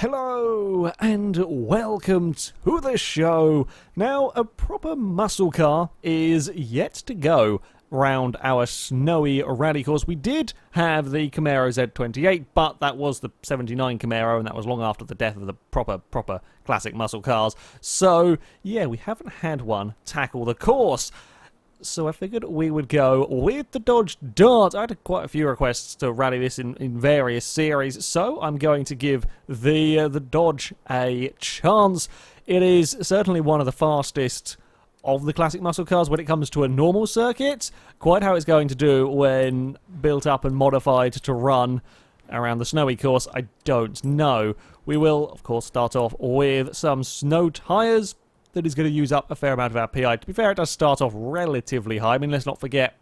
Hello and welcome to the show. Now, a proper muscle car is yet to go round our snowy rally course. We did have the Camaro Z28, but that was the 79 Camaro, and that was long after the death of the proper classic muscle cars. So, yeah, we haven't had one tackle the course. So I figured we would go with the Dodge Dart. I had quite a few requests to rally this in various series, so I'm going to give the Dodge a chance. It is certainly one of the fastest of the classic muscle cars when it comes to a normal circuit. Quite how it's going to do when built up and modified to run around the snowy course, I don't know. We will, of course, start off with some snow tyres. That is going to use up a fair amount of our PI. To be fair, it does start off relatively high. I mean, let's not forget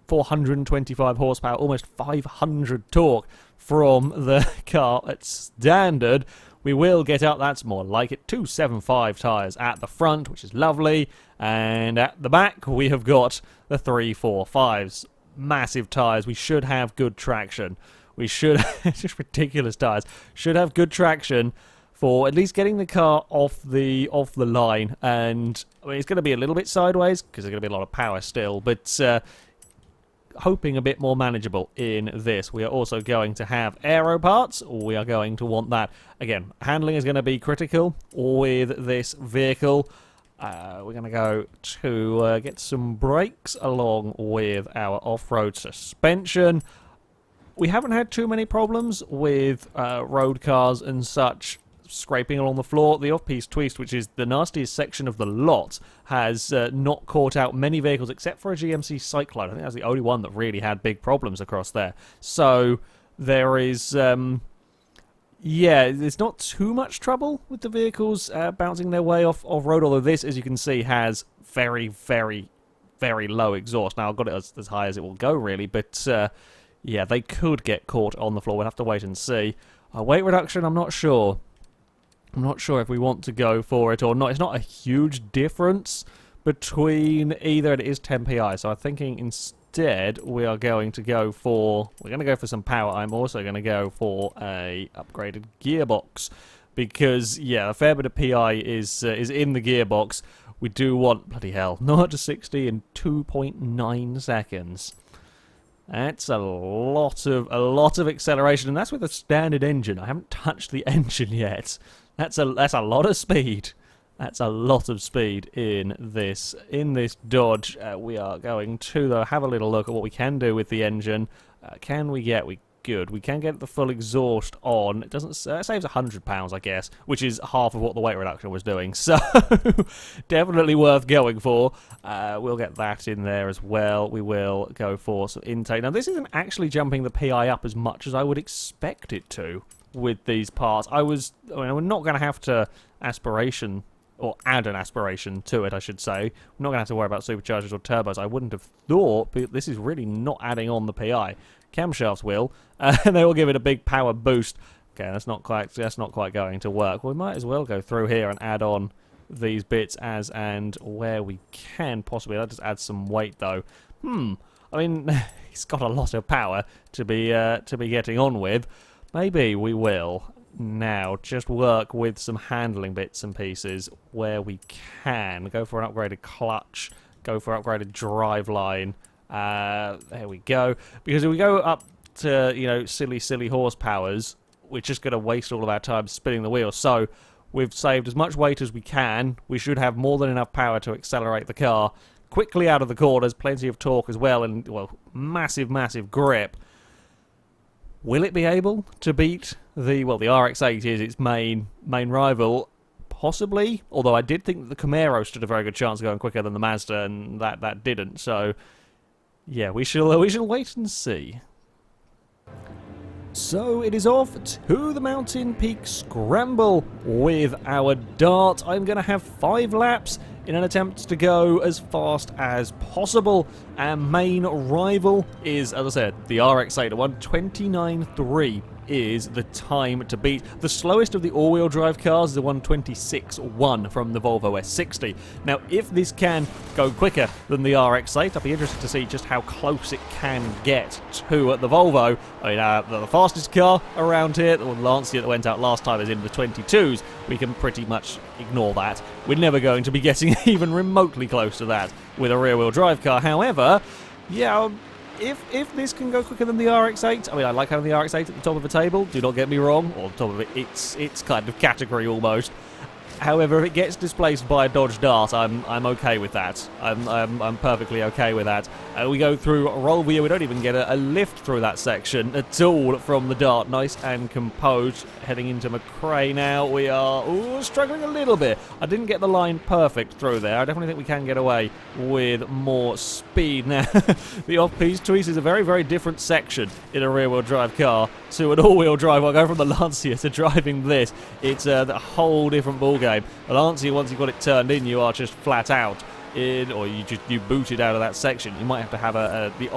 425 horsepower, almost 500 torque from the car at standard. We will get up, that's more like it, 275 tyres at the front, which is lovely. And at the back, we have got the 345s. Massive tyres. We should have good traction. We should, just ridiculous tyres, should have good traction for at least getting the car off the line. And I mean, it's going to be a little bit sideways because there's going to be a lot of power still, but hoping a bit more manageable in this. We are also going to have aero parts. We are going to want that. Again, handling is going to be critical with this vehicle. We're going to go to get some brakes along with our off-road suspension. We haven't had too many problems with road cars and such scraping along the floor. The off-piste twist, which is the nastiest section of the lot, has not caught out many vehicles except for a GMC Cyclone. I think that's the only one that really had big problems across there. So there is, yeah, there's not too much trouble with the vehicles bouncing their way off-road, although this, as you can see, has very, very, very low exhaust. Now, I've got it as high as it will go, really, but yeah, they could get caught on the floor. We'll have to wait and see. Weight reduction, I'm not sure. I'm not sure if we want to go for it or not. It's not a huge difference between either. It is 10 PI, so I'm thinking instead we are going to go for... We're going to go for some power. I'm also going to go for a upgraded gearbox because, yeah, a fair bit of PI is in the gearbox. We do want, bloody hell, 0 to 60 in 2.9 seconds. That's a lot of acceleration, and that's with a standard engine. I haven't touched the engine yet. That's a lot of speed. That's a lot of speed in this Dodge. We are going to, though, have a little look at what we can do with the engine. Good. We can get the full exhaust on. It doesn't. It saves £100, I guess, which is half of what the weight reduction was doing. So definitely worth going for. We'll get that in there as well. We will go for some intake. Now, this isn't actually jumping the PI up as much as I would expect it to with these parts. I mean, we're not going to have to aspiration or add an aspiration to it, I should say. We're not going to have to worry about superchargers or turbos. I wouldn't have thought, but this is really not adding on the PI. Camshafts will, and they will give it a big power boost. Okay, that's not quite going to work. We might as well go through here and add on these bits as and where we can possibly. That just adds some weight though. I mean, it's got a lot of power to be getting on with. Maybe we will now just work with some handling bits and pieces where we can. Go for an upgraded clutch. Go for upgraded driveline. There we go. Because if we go up to, you know, silly horsepowers, we're just going to waste all of our time spinning the wheel. So we've saved as much weight as we can. We should have more than enough power to accelerate the car quickly out of the corners. Plenty of torque as well, and, well, massive grip. Will it be able to beat the RX-8 is its main rival? Possibly. Although I did think that the Camaro stood a very good chance of going quicker than the Mazda, and that didn't. So yeah, we shall wait and see. So it is off to the Mountain Peak Scramble with our Dart. I'm going to have 5 laps in an attempt to go as fast as possible. Our main rival is, as I said, the RX-8 at 1:29.3. is the time to beat. The slowest of the all-wheel drive cars is the 126.1 from the Volvo S60. Now, if this can go quicker than the RX-8, I'd be interested to see just how close it can get to the Volvo. I mean, the fastest car around here, the Lancia that went out last time, is in the 22s. We can pretty much ignore that. We're never going to be getting even remotely close to that with a rear-wheel drive car. However, yeah, if this can go quicker than the RX-8, I mean, I like having the RX-8 at the top of the table, do not get me wrong, or the top of it, it's kind of category almost. However, if it gets displaced by a Dodge Dart, I'm okay with that. I'm perfectly okay with that. We go through Rolvia, we don't even get a lift through that section at all from the Dart. Nice and composed. Heading into McRae now. We are struggling a little bit. I didn't get the line perfect through there. I definitely think we can get away with more speed now. The off-piste twist is a very, very different section in a rear-wheel drive car to an all-wheel drive. I'll go from the Lancia to driving this. It's a whole different ballgame. The Lancia, once you've got it turned in, you are just flat out in, or you boot it out of that section. You might have to have the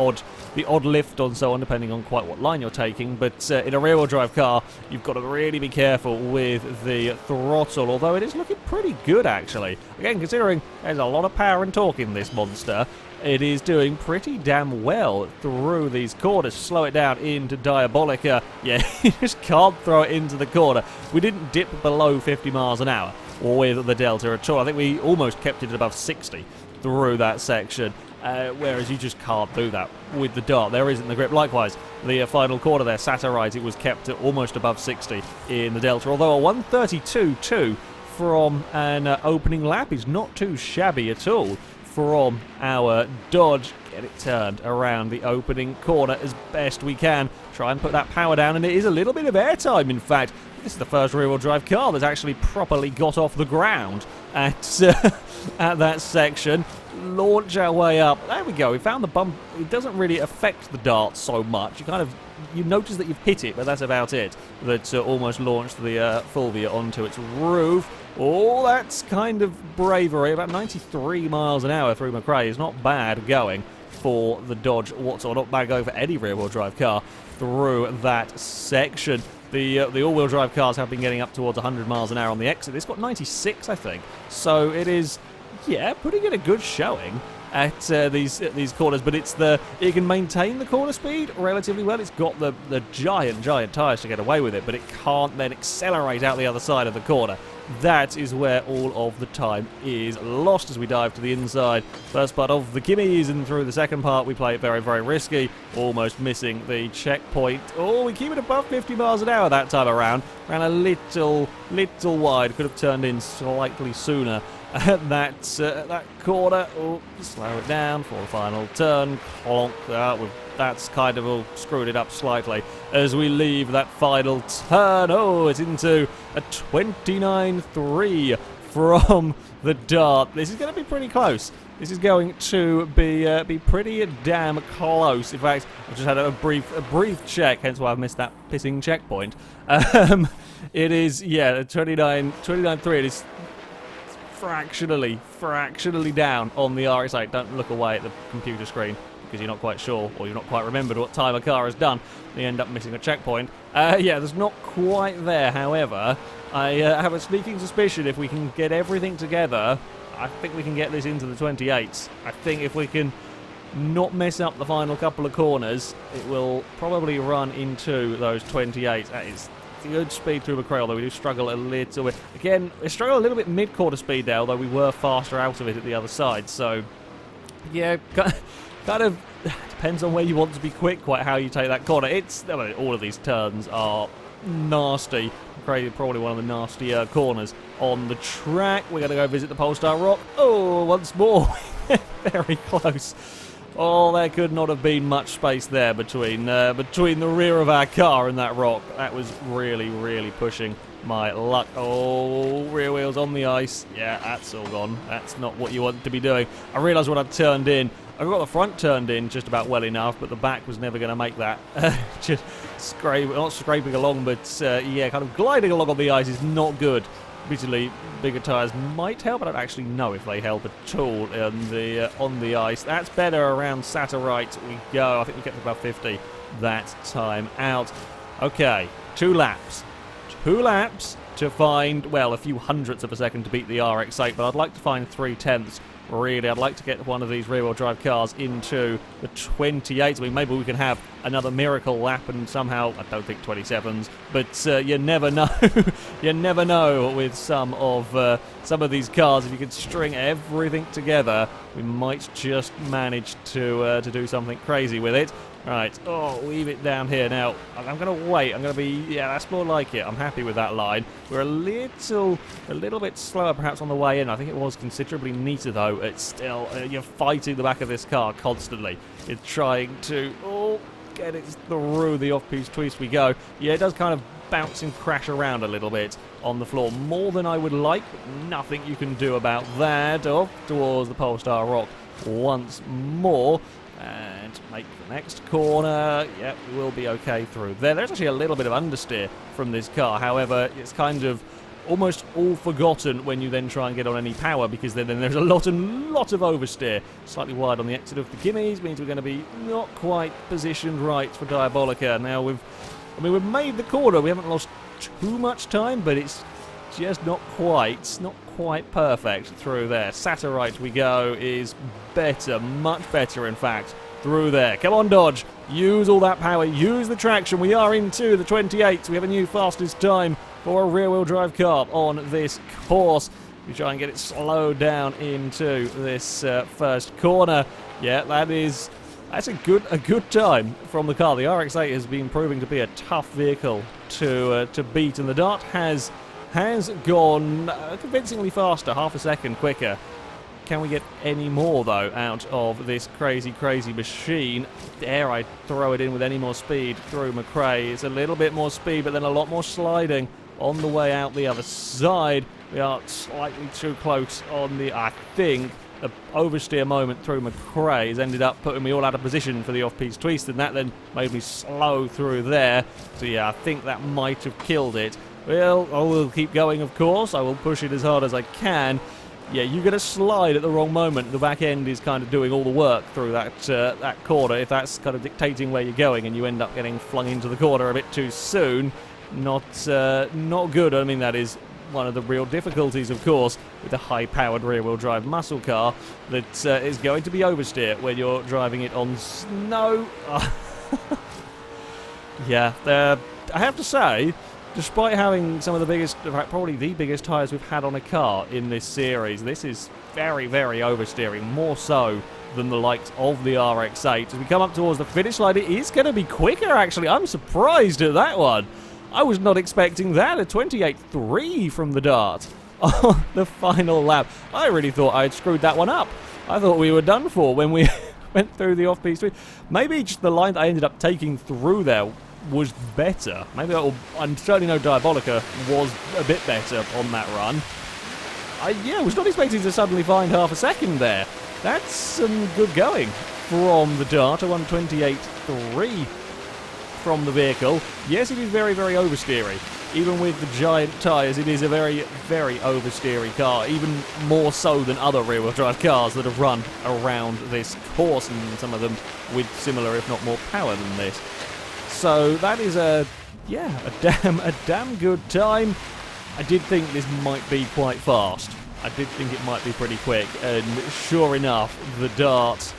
odd lift on so on, depending on quite what line you're taking. But in a rear-wheel drive car, you've got to really be careful with the throttle. Although it is looking pretty good, actually. Again, considering there's a lot of power and torque in this monster, it is doing pretty damn well through these corners. Slow it down into Diabolica. Yeah, you just can't throw it into the corner. We didn't dip below 50 miles an hour with the Delta at all. I think we almost kept it above 60 through that section, whereas you just can't do that with the Dart. There isn't the grip. Likewise, the final corner there, Saturite, it was kept at almost above 60 in the Delta, although a 132.2 from an opening lap is not too shabby at all from our Dodge. Get it turned around the opening corner as best we can. Try and put that power down, and it is a little bit of airtime, in fact. This is the first rear-wheel drive car that's actually properly got off the ground at that section. Launch our way up. There we go. We found the bump. It doesn't really affect the Dart so much. You notice that you've hit it, but that's about it. That almost launched the Fulvia onto its roof. Oh, that's kind of bravery. About 93 miles an hour through McRae is not bad going for the Dodge Watson. Not bad going for any rear-wheel drive car through that section. The all-wheel drive cars have been getting up towards 100 miles an hour on the exit. It's got 96, I think. So it is, yeah, putting in a good showing at these corners, but it can maintain the corner speed relatively well. It's got the giant tyres to get away with it, but it can't then accelerate out the other side of the corner. That is where all of the time is lost as we dive to the inside. First part of the gimmies, and through the second part we play it very, very risky, almost missing the checkpoint. Oh, we keep it above 50 miles an hour that time around. Ran a little wide, could have turned in slightly sooner at that corner. Oh, slow it down for the final turn. Clonk that. That's kind of all screwed it up slightly as we leave that final turn. Oh, it's into a 29.3 from the Dart. This is going to be pretty close. This is going to be pretty damn close. In fact, I just had a brief check, hence why I missed that pissing checkpoint. It is, yeah, 29.3. It is fractionally down on the RX-8. Don't look away at the computer screen, because you're not quite sure, or you've not quite remembered what time a car has done. You end up missing a checkpoint. Yeah, there's not quite there. However, I have a sneaking suspicion if we can get everything together, I think we can get this into the 28s. I think if we can not mess up the final couple of corners, it will probably run into those 28s. That is good speed through McRae, although we do struggle a little bit. Again, we struggle a little bit mid-quarter speed there, although we were faster out of it at the other side. So, yeah, kind of depends on where you want to be quick, quite how you take that corner. I mean, all of these turns are nasty. Probably one of the nastier corners on the track. We're going to go visit the Polestar Rock. Oh, once more. Very close. Oh, there could not have been much space there between the rear of our car and that rock. That was really pushing my luck. Oh, rear wheels on the ice. Yeah, that's all gone. That's not what you want to be doing. I realised when I turned in, I got the front turned in just about well enough, but the back was never going to make that. Just not scraping along, but yeah, kind of gliding along on the ice is not good. Admittedly, bigger tyres might help. I don't actually know if they help at all on the ice. That's better around Saturite we go. I think we kept above 50 that time out. Okay, 2 laps. 2 laps to find, well, a few hundredths of a second to beat the RX-8, but I'd like to find 3/10. Really, I'd like to get one of these rear-wheel drive cars into the 28s. I mean, maybe we can have another miracle lap and somehow, I don't think 27s, but you never know. You never know with some of these cars. If you could string everything together, we might just manage to do something crazy with it. Right, leave it down here. Now, I'm going to wait. I'm going to be, yeah, that's more like it. I'm happy with that line. We're a little bit slower perhaps on the way in. I think it was considerably neater, though. It's still, you're fighting the back of this car constantly. You're trying to, get it through the off-piste twist we go. Yeah, it does kind of bounce and crash around a little bit on the floor. More than I would like, but nothing you can do about that. Off towards the Polestar Rock once more. And make the next corner. Yep, we'll be okay through there. There's actually a little bit of understeer from this car. However, it's kind of almost all forgotten when you then try and get on any power, because then there's a lot of oversteer. Slightly wide on the exit of the Gimmies means we're going to be not quite positioned right for Diabolica. Now we've made the corner. We haven't lost too much time, but it's just not quite perfect through there. Saturite we go is better, much better in fact, through there. Come on, Dodge, use all that power, use the traction. We are into the 28s. We have a new fastest time for a rear-wheel drive car on this course. We try and get it slowed down into this first corner. Yeah, that's a good time from the car. The RX-8 has been proving to be a tough vehicle to beat, and the Dart has gone convincingly faster, half a second quicker. Can we get any more, though, out of this crazy machine? Dare I throw it in with any more speed through McRae? It's a little bit more speed, but then a lot more sliding on the way out the other side. We are slightly too close on the, I think, the oversteer moment through McRae has ended up putting me all out of position for the off-piste twist, and that then made me slow through there. So yeah, I think that might have killed it. Well, I will keep going, of course. I will push it as hard as I can. Yeah, you get a slide at the wrong moment. The back end is kind of doing all the work through that corner. If that's kind of dictating where you're going and you end up getting flung into the corner a bit too soon, not good. I mean, that is one of the real difficulties, of course, with a high-powered rear-wheel drive muscle car that is going to be oversteer when you're driving it on snow. Yeah, I have to say, despite having some of the biggest, in fact, probably the biggest tyres we've had on a car in this series, this is very, very oversteering, more so than the likes of the RX-8. As we come up towards the finish line, it is going to be quicker, actually. I'm surprised at that one. I was not expecting that. A 28.3 from the Dart on the final lap. I really thought I had screwed that one up. I thought we were done for when we went through the off-piste. Maybe just the line that I ended up taking through there was better. Maybe I certainly know Diabolica was a bit better on that run. I was not expecting to suddenly find half a second there. That's some good going from the Dart. A 128.3 from the vehicle. Yes, it is very, very oversteery. Even with the giant tyres, it is a very, very oversteery car. Even more so than other rear-wheel drive cars that have run around this course, and some of them with similar, if not more, power than this. So that is a damn good time. I did think this might be quite fast. I did think it might be pretty quick, and sure enough, the Dart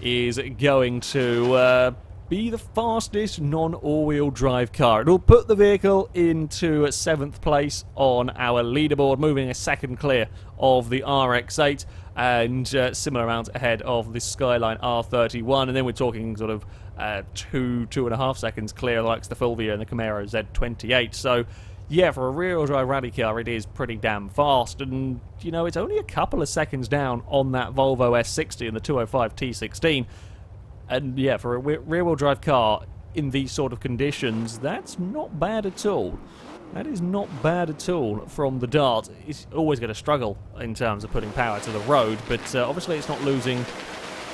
is going to be the fastest non-all-wheel drive car. It'll put the vehicle into 7th place on our leaderboard, moving a second clear of the RX-8, and similar amount ahead of the Skyline R31, and then we're talking sort of 2.5 seconds clear, like the Fulvia and the Camaro Z28. So yeah, for a rear-wheel drive rally car, it is pretty damn fast, and you know, it's only a couple of seconds down on that Volvo S60 and the 205 T16. And yeah, for a rear-wheel drive car in these sort of conditions, that's not bad at all. That is not bad at all from the Dart. It's always going to struggle in terms of putting power to the road, but obviously it's not losing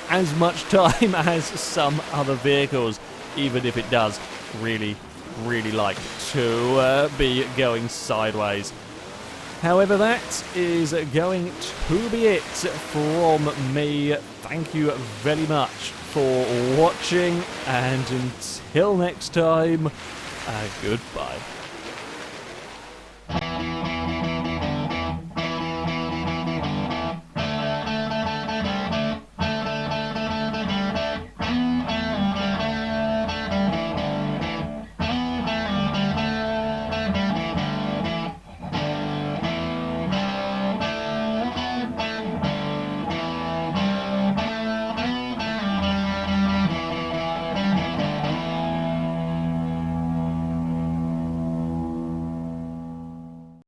as much time as some other vehicles, even if it does really, really like to be going sideways. However, that is going to be it from me. Thank you very much for watching, and until next time, Goodbye.